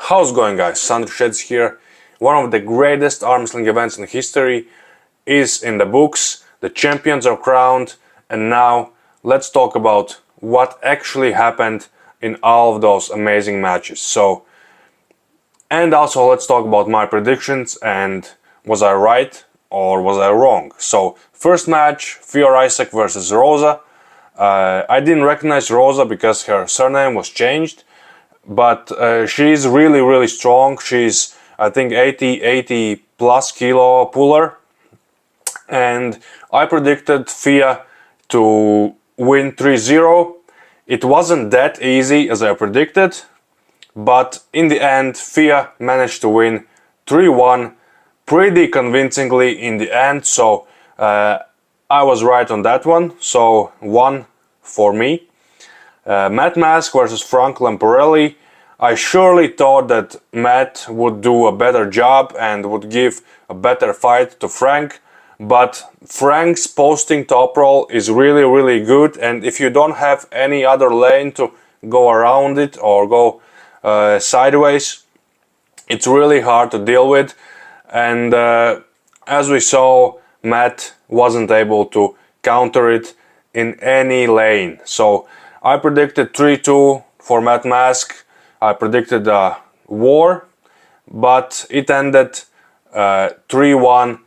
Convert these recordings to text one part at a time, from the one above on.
How's it going, guys? Sandris here. One of the greatest arm wrestling events in history is in the books. The champions are crowned, and now let's talk about what actually happened in all of those amazing matches. And also let's talk about my predictions and was I right or was I wrong. So first match, Fiora Isaac versus Rosa. I didn't recognize Rosa because her surname was changed, but she's really strong. She's, I think, 80 plus kilo puller, and I predicted Fia to win 3-0. It wasn't that easy as I predicted, but in the end Fia managed to win 3-1 pretty convincingly in the end, so I was right on that one, so 1 for me. Matt Mask versus Frank Lamparelli. I surely thought that Matt would do a better job and would give a better fight to Frank, but Frank's posting top roll is really good, and if you don't have any other lane to go around it or go sideways, it's really hard to deal with. And as we saw, Matt wasn't able to counter it in any lane. So I predicted 3-2 for Matt Mask. I predicted a war, but it ended 3-1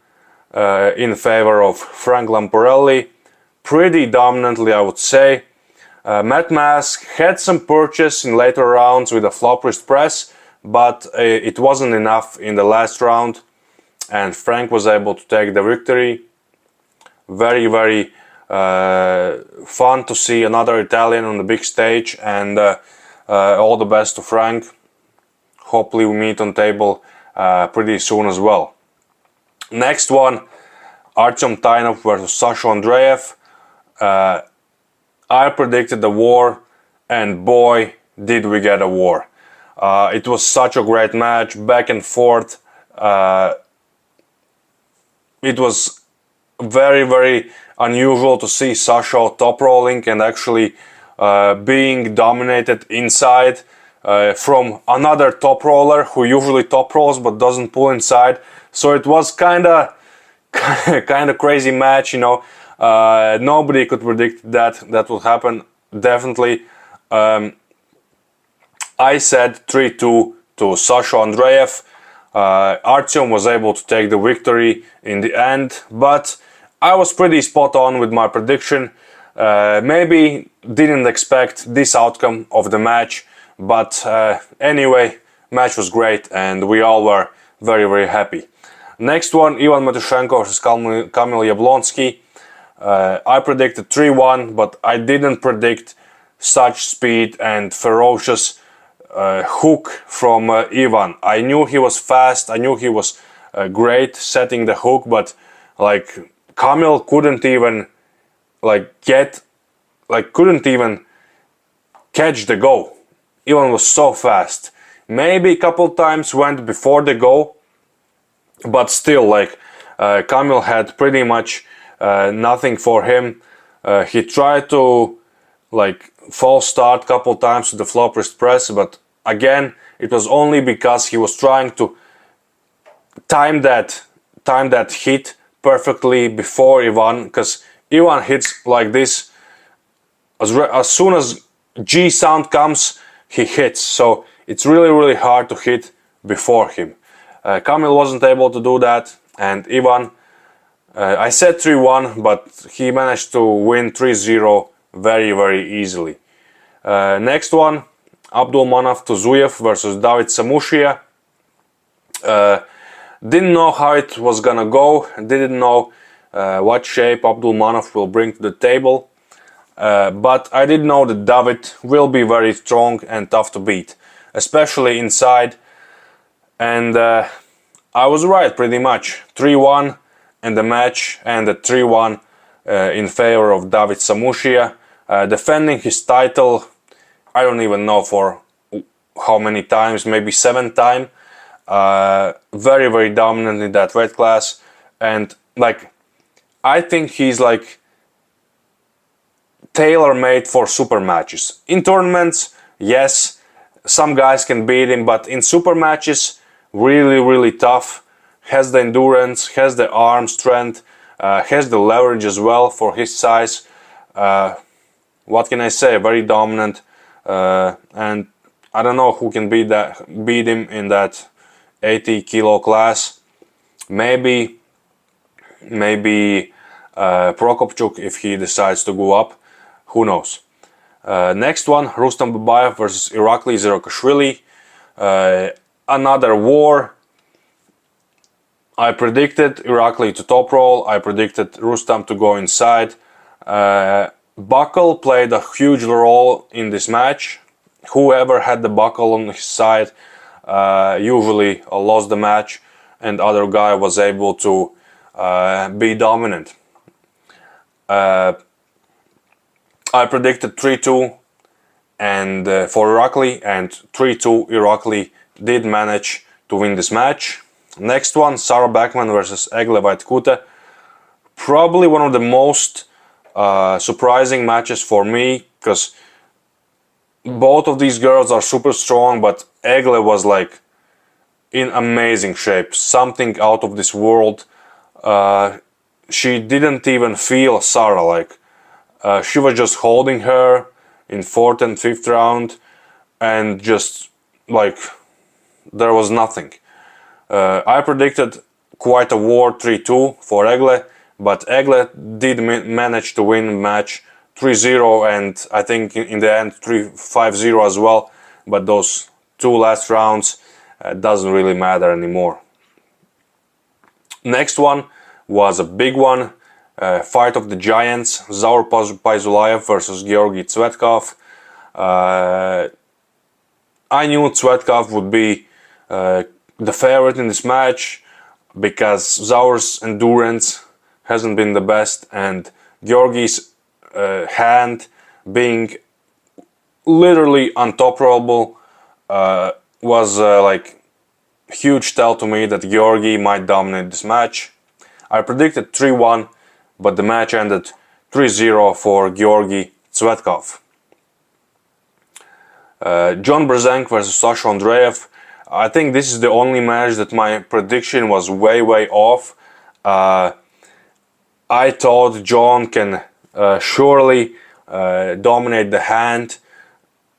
in favor of Frank Lamparelli. Pretty dominantly, I would say. Matt Mask had some purchase in later rounds with a flop wrist press, but it wasn't enough in the last round, and Frank was able to take the victory. Very fun to see another Italian on the big stage, and all the best to Frank. Hopefully we meet on table pretty soon as well. Next one, Artyom Tainov versus Sasha Andreev. I predicted the war, and boy did we get a war. It was such a great match, back and forth. It was very unusual to see Sasha top rolling and actually being dominated inside from another top roller who usually top rolls but doesn't pull inside. So it was kinda crazy match, you know. Nobody could predict that would happen. Definitely. I said 3-2 to Sasha Andreev. Artyom was able to take the victory in the end, but I was pretty spot on with my prediction. Maybe didn't expect this outcome of the match, but anyway, match was great and we all were very happy. Next one, Ivan Matushenko versus Kamil Yablonsky. I predicted 3-1, but I didn't predict such speed and ferocious hook from Ivan. I knew he was fast, I knew he was great setting the hook, but like Kamil couldn't even couldn't even catch the go. Ivan was so fast. Maybe a couple times went before the go, but still, like Kamil had pretty much nothing for him. He tried to false start couple times with the flop wrist press, but again it was only because he was trying to time that hit perfectly before Ivan, because Ivan hits like this. As soon as G sound comes, he hits, so it's really hard to hit before him. Kamil wasn't able to do that, and Ivan, I said 3-1, but he managed to win 3-0 very easily. Next one, Abdulmanaf Tuzuyev versus David Samushia. Didn't know how it was gonna go, didn't know what shape Abdulmanaf will bring to the table, but I did know that David will be very strong and tough to beat, especially inside, and I was right pretty much. 3-1 and the match ended 3-1 in favor of David Samushia, defending his title, I don't even know for how many times, maybe 7 times. Very dominant in that weight class, and I think he's tailor-made for super matches. In tournaments, yes, Some guys can beat him, but in super matches, really tough. Has the endurance, has the arm strength, has the leverage as well for his size. What can I say? Very dominant, and I don't know who can beat him in that 80 kilo class. Maybe Prokopchuk if he decides to go up. Who knows? Next one, Rustam Babayev versus Irakli Zerokashvili. Another war. I predicted Irakli to top roll. I predicted Rustam to go inside. Buckle played a huge role in this match. Whoever had the buckle on his side usually lost the match, and other guy was able to be dominant. I predicted 3-2 and for Irakli, and 3-2 Irakli did manage to win this match. Next one, Sarah Backman versus Egle Vaitkute. Probably one of the most surprising matches for me, because both of these girls are super strong, but Egle was like in amazing shape, something out of this world. She didn't even feel Sarah, like she was just holding her in 4th and 5th round, and just like there was nothing. I predicted quite a war, 3-2 for Egle, but Egle did manage to win the match 3-0, and I think in the end 5-0 as well, but those two last rounds doesn't really matter anymore. Next one was a big one, fight of the giants, Zaur Paizulayev versus Georgy Tsvetkov. I knew Tsvetkov would be the favorite in this match, because Zaur's endurance hasn't been the best, and Georgy's hand being literally untoppable was like huge tell to me that Georgy might dominate this match. I predicted 3-1, but the match ended 3-0 for Georgy Tsvetkov. John Brzenk versus Sasha Andreev. I think this is the only match that my prediction was way off. I thought John can surely dominate the hand,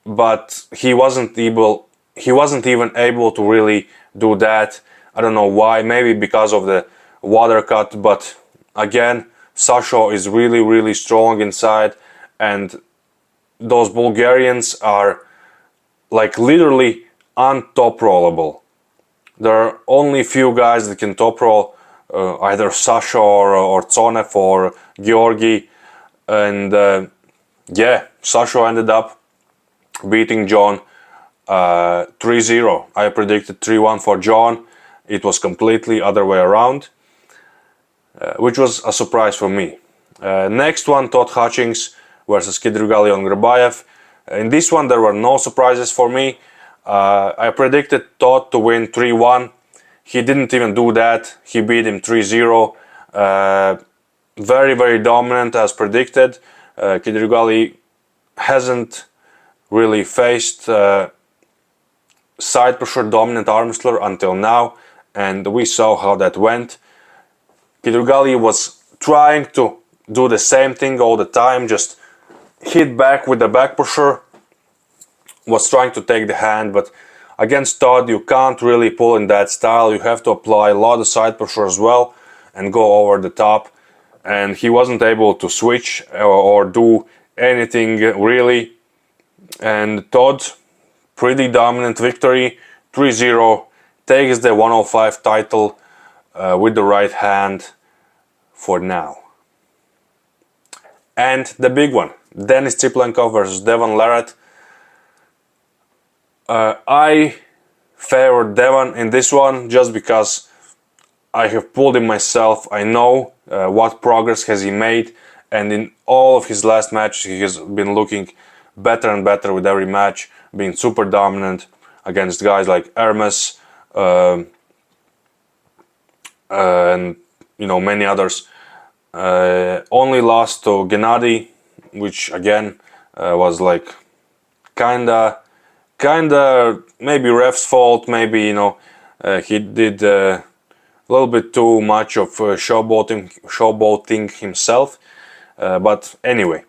but he wasn't even able to really do that. I don't know why, maybe because of the water cut, but again, Sasha is really strong inside, and those Bulgarians are like literally untop rollable. There are only few guys that can top roll, either Sasha or Tsonev or Georgy, and yeah, Sasha ended up beating John 3-0. I predicted 3-1 for John. It was completely other way around, which was a surprise for me. Next one, Todd Hutchings versus Kidrigalion Grabayev. In this one there were no surprises for me. I predicted Todd to win 3-1. He didn't even do that. He beat him 3-0. Very dominant as predicted. Kidrigali hasn't really faced side pressure dominant arm wrestler until now, and we saw how that went. Kidrigali was trying to do the same thing all the time, just hit back with the back pusher, was trying to take the hand, but against Todd you can't really pull in that style. You have to apply a lot of side pressure as well and go over the top, and he wasn't able to switch or do anything really. And Todd, pretty dominant victory, 3-0, takes the 105 title with the right hand for now. And the big one, Denis Tsiplenkov versus Devon Larratt. I favored Devon in this one just because I have pulled him myself. I know what progress has he made, and in all of his last matches he has been looking better and better with every match, being super dominant against guys like Hermes and many others. Only lost to Gennady, which again was like kinda kinda maybe ref's fault, maybe, you know, he did a little bit too much of showboating himself. But anyway,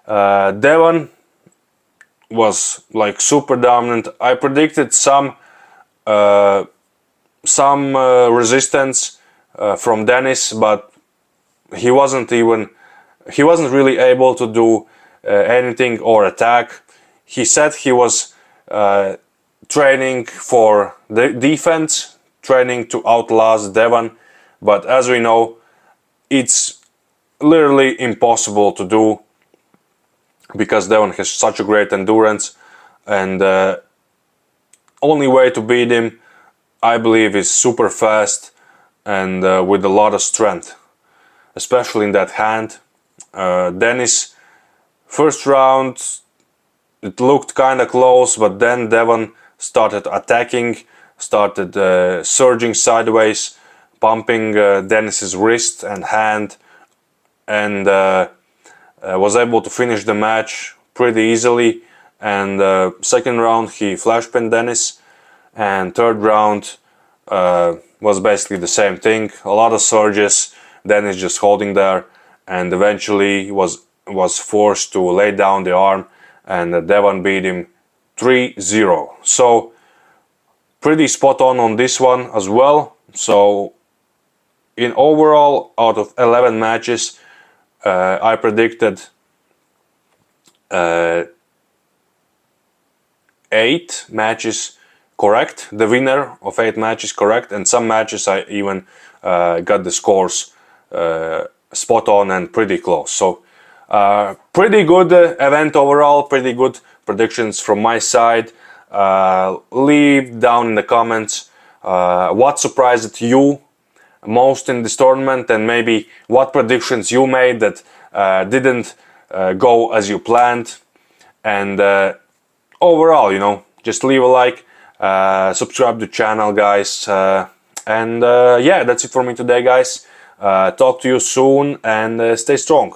Devon was like super dominant. I predicted some resistance from Dennis, but he wasn't really able to do anything or attack. He said he was training for the defense, training to outlast Devon, but as we know, it's literally impossible to do because Devon has such a great endurance, and only way to beat him, I believe, is super fast and with a lot of strength, especially in that hand. Dennis, first round, it looked kind of close, but then Devon started attacking, started surging sideways, pumping Dennis's wrist and hand, and was able to finish the match pretty easily. And second round he flashpinned Dennis, and third round was basically the same thing. A lot of surges, Dennis just holding there, and eventually was forced to lay down the arm, and Devon beat him 3-0. So pretty spot on this one as well. So in overall, out of 11 matches, I predicted 8 matches correct. The winner of 8 matches correct, and some matches I even got the scores spot on and pretty close. So pretty good event overall, pretty good predictions from my side. Leave down in the comments what surprised you most in this tournament, and maybe what predictions you made that didn't go as you planned. And overall, you know, just leave a like, subscribe to the channel, guys, and yeah, that's it for me today, guys. Talk to you soon, and stay strong.